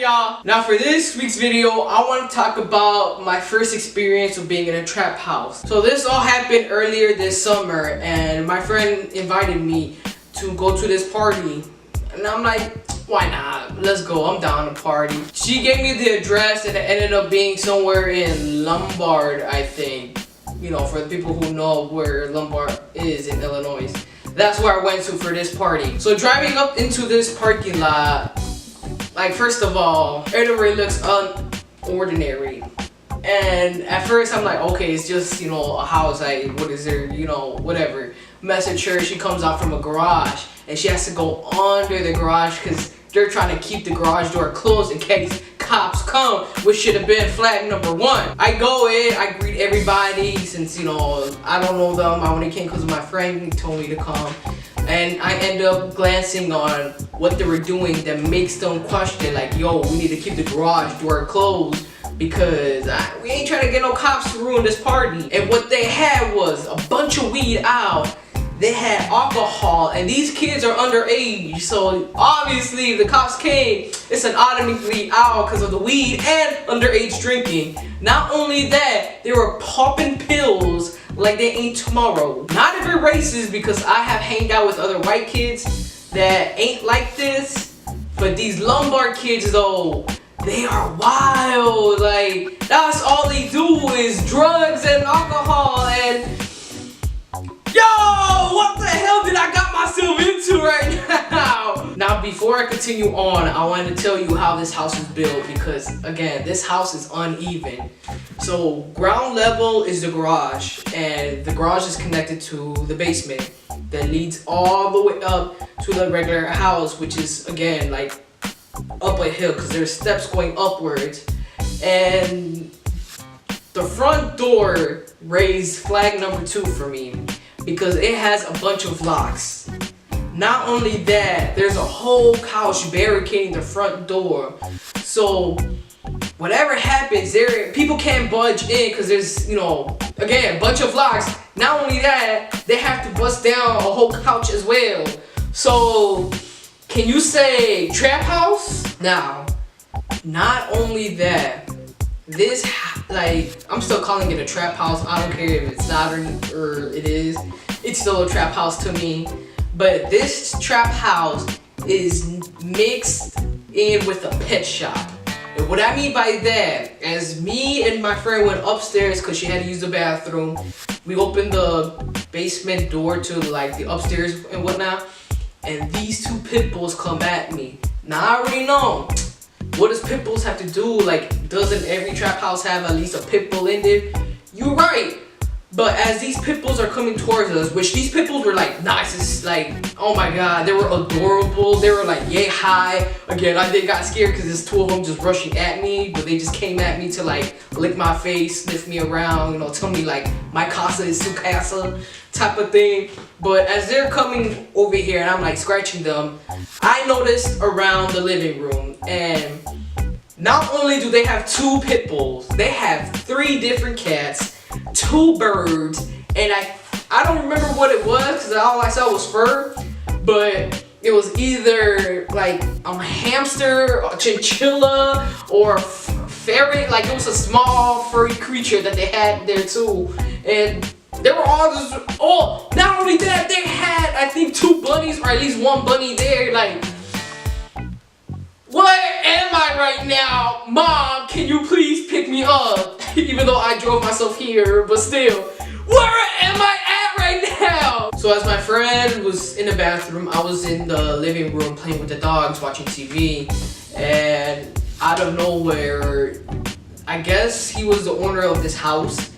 y'all? Now for this week's video, I want to talk about my first experience of being in a trap house. So this all happened earlier this summer, and my friend invited me to go to this party. And I'm like, why not? Let's go, I'm down to party. She gave me the address and it ended up being somewhere in Lombard, I think. You know, for the people who know where Lombard is in Illinois. That's where I went to for this party. So driving up into this parking lot, like first of all, everywhere looks unordinary. And at first I'm like, okay, it's just, you know, a house, like what is there, you know, whatever. Message her, she comes out from a garage and she has to go under the garage because they're trying to keep the garage door closed in case cops come, which should have been flag number 1. I go in, I greet everybody since, you know, I don't know them. I only came because my friend told me to come. And I end up glancing on what they were doing that makes them question, like, yo, we need to keep the garage door closed because we ain't trying to get no cops to ruin this party. And what they had was a bunch of weed out. They had alcohol, and these kids are underage, so obviously if the cops came, it's an automatically out because of the weed and underage drinking. Not only that, they were popping pills like they ain't tomorrow. Not even racist, because I have hanged out with other white kids that ain't like this, but these Lombard kids though, they are wild. Like, that's all they do is drugs and alcohol and yo, what the hell did I got myself into right now? Now, before I continue on, I wanted to tell you how this house is built because, again, this house is uneven. So, ground level is the garage, and the garage is connected to the basement that leads all the way up to the regular house, which is, again, like, up a hill because there's steps going upwards. And the front door raised flag number 2 for me, because it has a bunch of locks. Not only that, there's a whole couch barricading the front door. So whatever happens, people can't budge in because there's, you know, again, a bunch of locks. Not only that, they have to bust down a whole couch as well. So can you say trap house? Now, not only that, this, like, I'm still calling it a trap house. I don't care if it's not or it is. It's still a trap house to me. But this trap house is mixed in with a pet shop. And what I mean by that, as me and my friend went upstairs because she had to use the bathroom, we opened the basement door to like the upstairs and whatnot, and these 2 pit bulls come at me. Now I already know. What does pit bulls have to do? Like, doesn't every trap house have at least a pit bull in it? You're right. But as these pit bulls are coming towards us, which these pit bulls were like nice, it's like, oh my god, they were adorable. They were like yay high. Again, I did got scared because there's 2 of them just rushing at me, but they just came at me to like lick my face, sniff me around, you know, tell me like my casa is su casa type of thing. But as they're coming over here and I'm like scratching them, I noticed around the living room, and not only do they have 2 pit bulls, they have 3 different cats, 2 birds, and I don't remember what it was because all I saw was fur, but it was either like a hamster, a chinchilla, or ferret. Like, it was a small furry creature that they had there too, and they were all just, oh, not only that, they had I think 2 bunnies, or at least 1 bunny there. Like, where am I right now? Mom, can you please pick me up? Even though I drove myself here, but still, where am I at right now? So as my friend was in the bathroom, I was in the living room playing with the dogs, watching TV, and out of nowhere, I guess he was the owner of this house.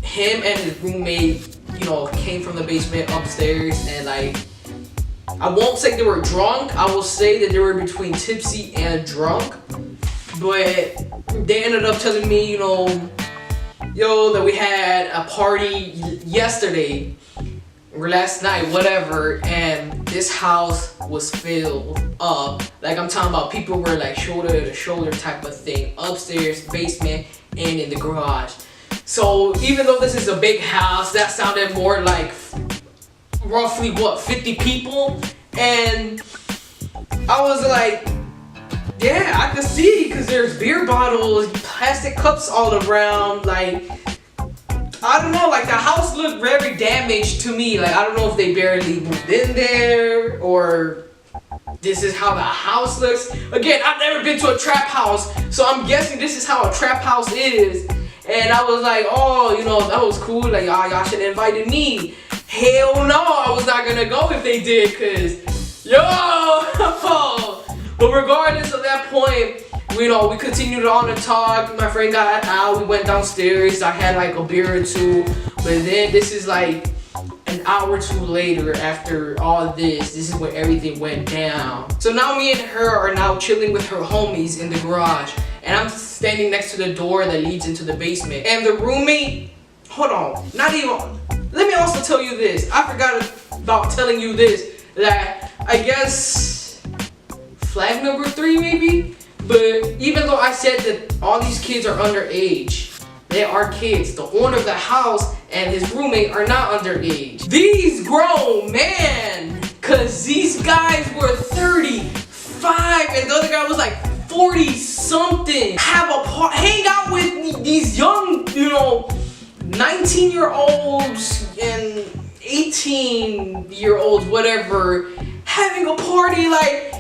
Him and his roommate, you know, came from the basement upstairs, and like, I won't say they were drunk, I will say that they were between tipsy and drunk, but they ended up telling me, you know, yo, that we had a party yesterday, or last night, whatever, and this house was filled up. Like, I'm talking about people were like shoulder to shoulder type of thing, upstairs, basement, and in the garage. So even though this is a big house, that sounded more like roughly what, 50 people, and I was like, Yeah, I could see because there's beer bottles, plastic cups all around. Like, I don't know, like the house looked very damaged to me. Like, I don't know if they barely moved in there or this is how the house looks. Again, I've never been to a trap house, so I'm guessing this is how a trap house is. And I was like, oh, you know, that was cool. Like, y'all should have invited me. Hell no, I was not gonna go if they did, cause yo. But regardless of that point, you know, we continued on to talk. My friend got out. We went downstairs. I had like a beer or two. But then this is like an hour or two later after all this. This is where everything went down. So now me and her are now chilling with her homies in the garage. And I'm standing next to the door that leads into the basement. And the roommate, hold on, not even, let me also tell you this. I forgot about telling you this, that I guess flag number 3 maybe? But even though I said that all these kids are underage, they are kids. The owner of the house and his roommate are not underage. These grown men, cause these guys were 35 and the other guy was like 40 something. Hang out with these young, you know, 19-year-olds and 18-year-olds, whatever, having a party. Like,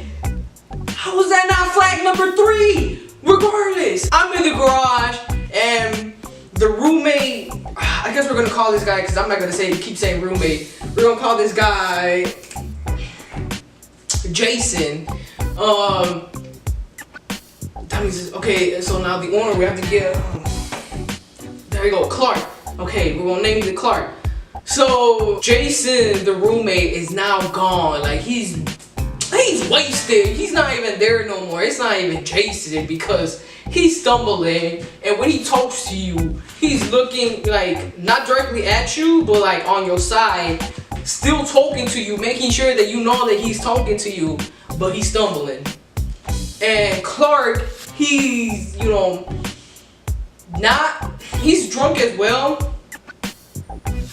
how is that not flag number 3? Regardless, I'm in the garage and the roommate, I guess we're gonna call this guy, because I'm not gonna keep saying roommate. We're gonna call this guy Jason. That means, okay, so now the owner, we have to get, there we go, Clark. Okay, we're gonna name it Clark. So Jason, the roommate, is now gone. Like, he's wasted. He's not even there no more. It's not even Jason because he's stumbling, and when he talks to you, he's looking like not directly at you, but like on your side, still talking to you, making sure that you know that he's talking to you, but he's stumbling. And Clark, he's, you know, he's drunk as well.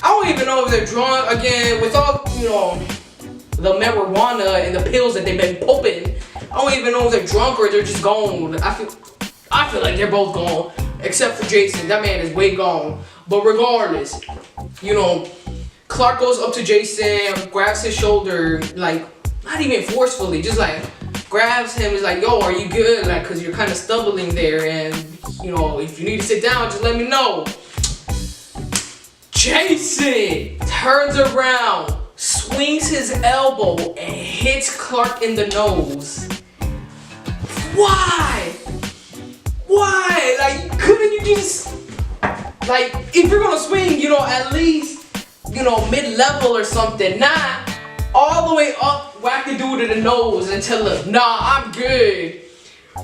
I don't even know if they're drunk, again, with all, you know, the marijuana and the pills that they've been popping. I don't even know if they're drunk or they're just gone. I feel like they're both gone, except for Jason. That man is way gone. But regardless, you know, Clark goes up to Jason, grabs his shoulder, like, not even forcefully, just like grabs him, is like, yo, are you good? Like, cause you're kind of stumbling there, and you know, if you need to sit down, just let me know. Jason turns around, swings his elbow, and hits Clark in the nose. Why? Why? Like, couldn't you just, like, if you're gonna swing, you know, at least, you know, mid-level or something, not all the way up, whack the dude in the nose and tell him, nah, I'm good.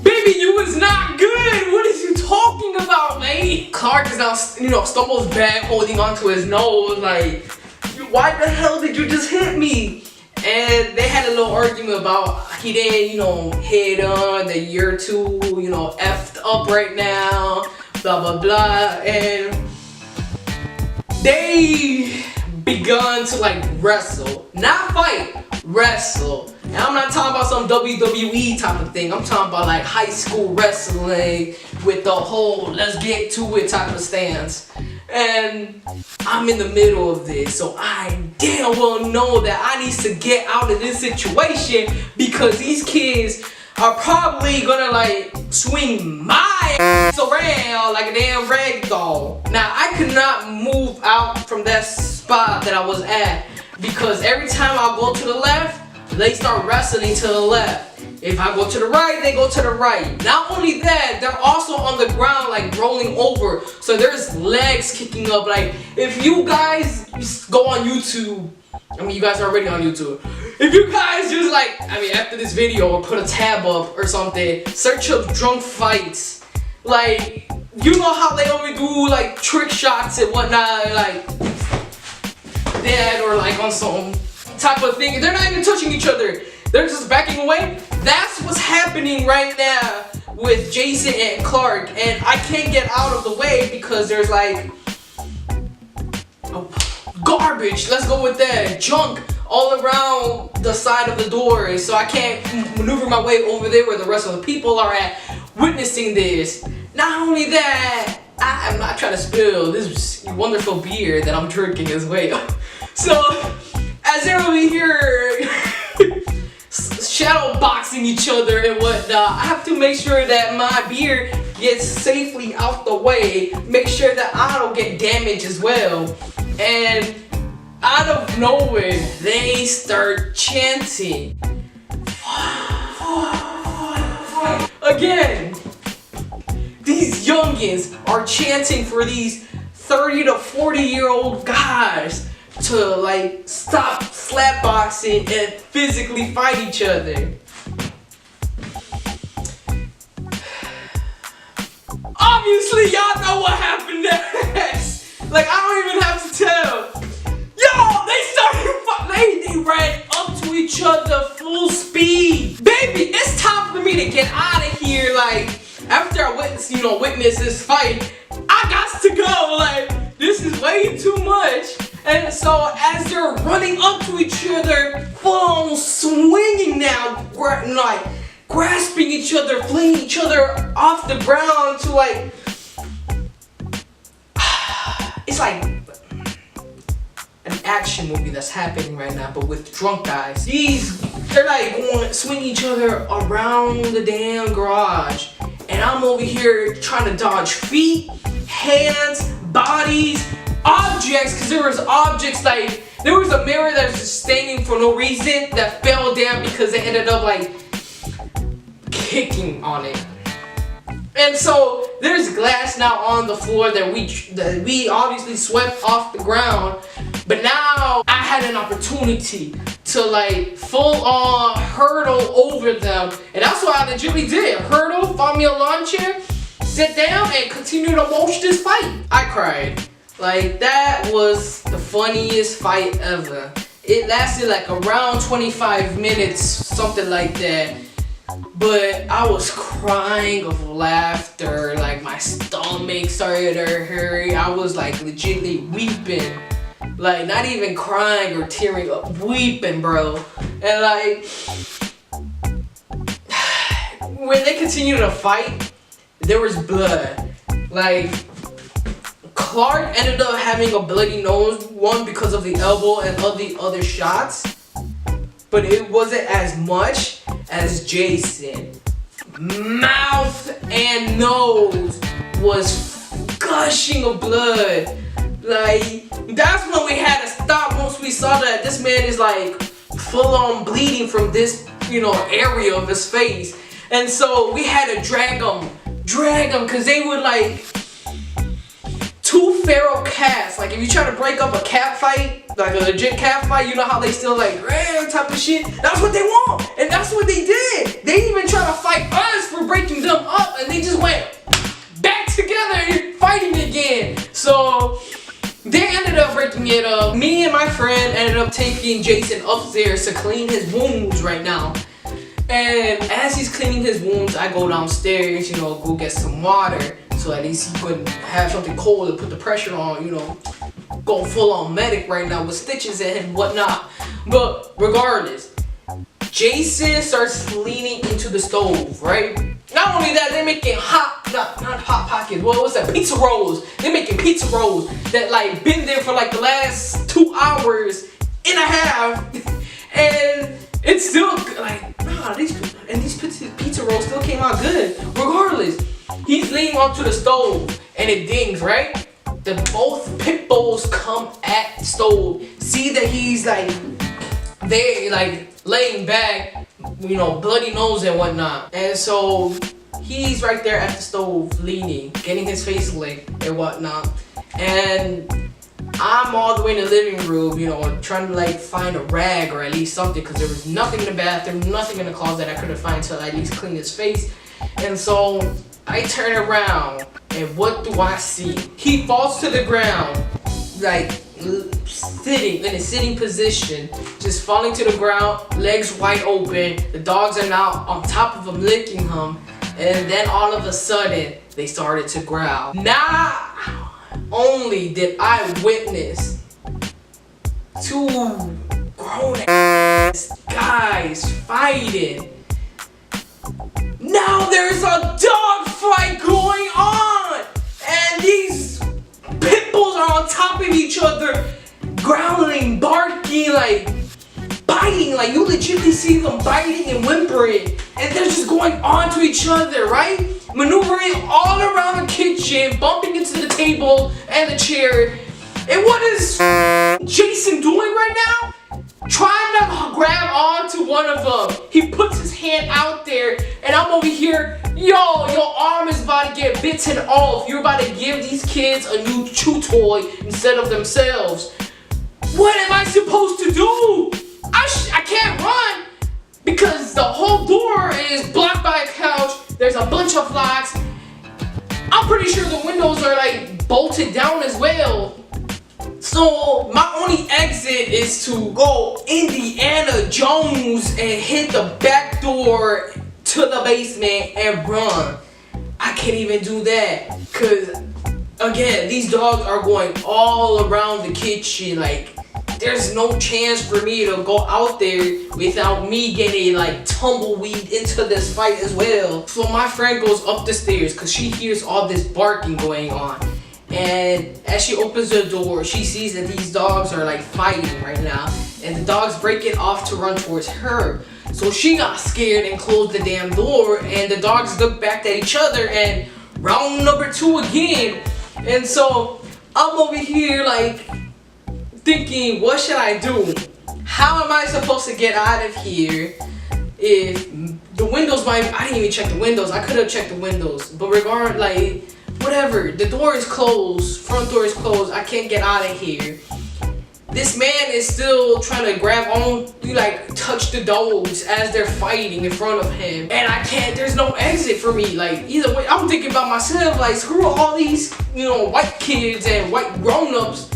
Baby, you was not good. What is you talking about, mate? Clark is now, you know, stumbles back, holding onto his nose, like, why the hell did you just hit me? And they had a little argument about he didn't, you know, hit on the year 2, you know, effed up right now, blah, blah, blah. And they begun to like wrestle, not fight, wrestle. And I'm not talking about some WWE type of thing. I'm talking about like high school wrestling with the whole let's get to it type of stance. And I'm in the middle of this, so I damn well know that I need to get out of this situation because these kids are probably gonna like swing my ass around like a damn rag doll. Now I could not move out from that spot that I was at because every time I go to the left, they start wrestling to the left. If I go to the right, they go to the right. Not only that, they're also on the ground like rolling over. So there's legs kicking up. Like if you guys go on YouTube, I mean you guys are already on YouTube. If you guys just like, I mean after this video or put a tab up or something, search up drunk fights. Like, you know how they always do like trick shots and whatnot, like that or like on some type of thing. They're not even touching each other. They're just backing away. That's what's happening right now with Jason and Clark. And I can't get out of the way because there's like garbage, let's go with that, junk all around the side of the door, so I can't maneuver my way over there where the rest of the people are at witnessing this. Not only that, I'm not trying to spill this wonderful beer that I'm drinking as well. So as they're over here shadow boxing each other and whatnot, I have to make sure that my beer gets safely out the way, make sure that I don't get damaged as well. And out of nowhere, they start chanting. Again, these youngins are chanting for these 30 to 40-year-old guys to like stop slapboxing and physically fight each other. Obviously, y'all know what happened next. Like, I don't even have to tell. Yo, they ran up to each other full speed. Baby, it's time for me to get out of here. Like, after I witness this fight, I got to go. Like, this is way too much. And so as they're running up to each other, full on swinging now, like grasping each other, flinging each other off the ground to like, it's like an action movie that's happening right now, but with drunk guys. They're like swinging each other around the damn garage. And I'm over here trying to dodge feet, hands, bodies, objects, because there was objects like, there was a mirror that was just standing for no reason that fell down because they ended up like kicking on it. And so there's glass now on the floor that we obviously swept off the ground, but now I had an opportunity to like full on hurdle over them, and that's what I legitimately did. Hurdle, found me a lawn chair, sit down, and continue to watch this fight. I cried. Like, that was the funniest fight ever. It lasted like around 25 minutes, something like that. But I was crying of laughter, like my stomach started to hurt. I was like legitimately weeping. Like, not even crying or tearing up, weeping, bro. And like, when they continued to fight, there was blood. Like, Clark ended up having a bloody nose, one because of the elbow and of the other shots, but it wasn't as much as Jason. Mouth and nose was gushing of blood. Like, that's when we had to stop once we saw that this man is like full on bleeding from this, area of his face. And so we had to drag him, because they were like two feral cats. Like, if you try to break up a cat fight, like a legit cat fight, you know how they still like type of shit? That's what they want, and that's what they did. They didn't even try to fight us for breaking them up, and they just went back together and fighting again. So they ended up breaking it up. Me and my friend ended up taking Jason upstairs to clean his wounds right now. And as he's cleaning his wounds, I go downstairs, go get some water, so at least he couldn't have something cold to put the pressure on, going full on medic right now with stitches and whatnot. But regardless, Jason starts leaning into the stove, right? Not only that, they're making not hot pockets, what was that? Pizza rolls. They're making pizza rolls that like been there for like the last 2 hours and a half. And it's still like, these pizza rolls still came out good. Regardless, he's leaning onto the stove and it dings, right? Then both pit bulls come at the stove, see that he's like, they like laying back, bloody nose and whatnot. And so he's right there at the stove leaning, getting his face licked and whatnot. And I'm all the way in the living room, trying to like find a rag or at least something, because there was nothing in the bathroom, nothing in the closet I couldn't find to at least clean his face. And so I turn around, and what do I see? He falls to the ground, like sitting in a sitting position, just falling to the ground, legs wide open. The dogs are now on top of him, licking him, and then all of a sudden they started to growl. Not only did I witness two grown-ass guys fighting. Now there's a dog fight going on, and these pit bulls are on top of each other, growling, barking, like biting, like you legitimately see them biting and whimpering, and they're just going on to each other, right? Maneuvering all around the kitchen, bumping into the table and the chair. And what is Jason doing right now? Trying to grab onto one of them. He puts his hand out there, and I'm over here, yo, your arm is about to get bitten off. You're about to give these kids a new chew toy instead of themselves. What am I supposed to do? I can't run because the whole door is blocked by a couch. There's a bunch of locks. I'm pretty sure the windows are like bolted down as well. So my only exit is to go Indiana Jones and hit the back door to the basement and run. I can't even do that because, again, these dogs are going all around the kitchen. Like, there's no chance for me to go out there without me getting like tumbleweed into this fight as well. So my friend goes up the stairs because she hears all this barking going on. And as she opens the door, she sees that these dogs are like fighting right now. And the dogs break it off to run towards her. So she got scared and closed the damn door. And the dogs look back at each other and round number 2 again. And so I'm over here like thinking, what should I do? How am I supposed to get out of here if the windows I didn't even check the windows. I could have checked the windows. But regardless, like, whatever, the door is closed, front door is closed, I can't get out of here. This man is still trying to grab on, like touch the dogs as they're fighting in front of him. And I can't, there's no exit for me. Like, either way, I'm thinking about myself, like, screw all these, white kids and white grown-ups.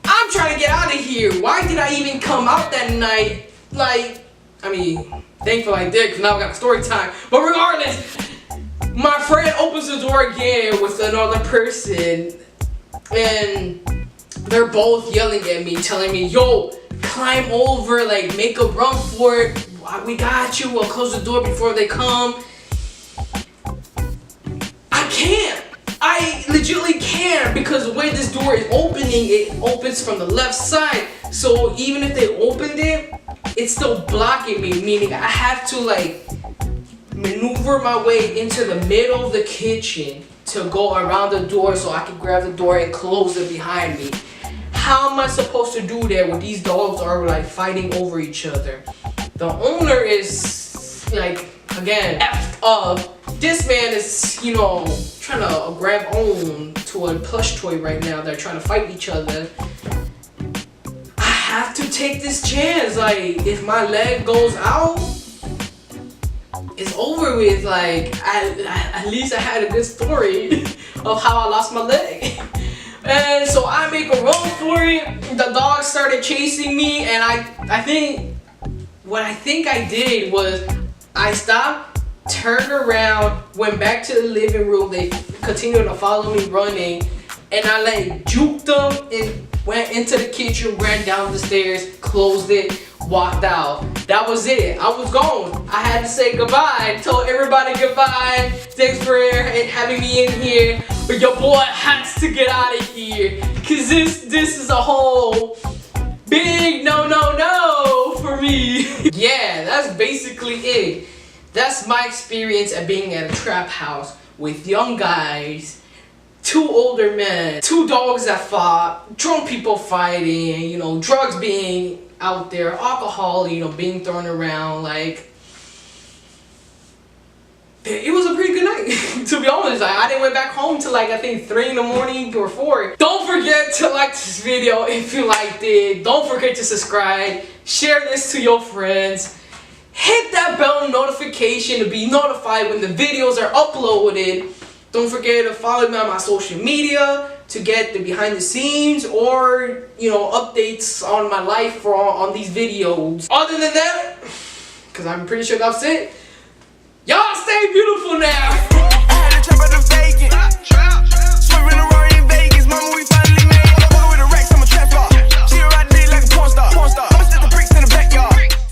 I'm trying to get out of here. Why did I even come out that night? Like, I mean, thankfully I did, because now I got story time. But regardless, my friend opens the door again with another person, and they're both yelling at me, telling me, yo, climb over, like, make a run for it. We got you. We'll close the door before they come. I can't. I legitimately can't, because the way this door is opening, it opens from the left side. So even if they opened it, it's still blocking me, meaning I have to, like, maneuver my way into the middle of the kitchen to go around the door so I can grab the door and close it behind me. How am I supposed to do that when these dogs are like fighting over each other? The owner is like, again, effed up. This man is, trying to grab on to a plush toy right now. They're trying to fight each other. I have to take this chance. Like, if my leg goes out, it's over with. Like, at least I had a good story of how I lost my leg. And so I make a run for it. The dog started chasing me, and I think I did was I stopped, turned around, went back to the living room. They continued to follow me running, and I like juked them and went into the kitchen, ran down the stairs, closed it, walked out. That was it. I was gone. I had to say goodbye. Told everybody goodbye. Thanks for having me in here. But your boy has to get out of here, cause this is a whole big no for me. Yeah, that's basically it. That's my experience at being at a trap house with young guys, 2 older men, 2 dogs that fought, drunk people fighting, drugs being out there, alcohol, being thrown around. Like, it was a pretty good night. To be honest, I didn't went back home till like I think 3 in the morning or 4. Don't forget to like this video if you liked it. Don't forget to subscribe. Share this to your friends. Hit that bell notification to be notified when the videos are uploaded. Don't forget to follow me on my social media to get the behind the scenes or, updates on my life on these videos. Other than that, because I'm pretty sure that's it, y'all stay beautiful now. I had to trap out the vacant. Swerving around in Vegas, mama, we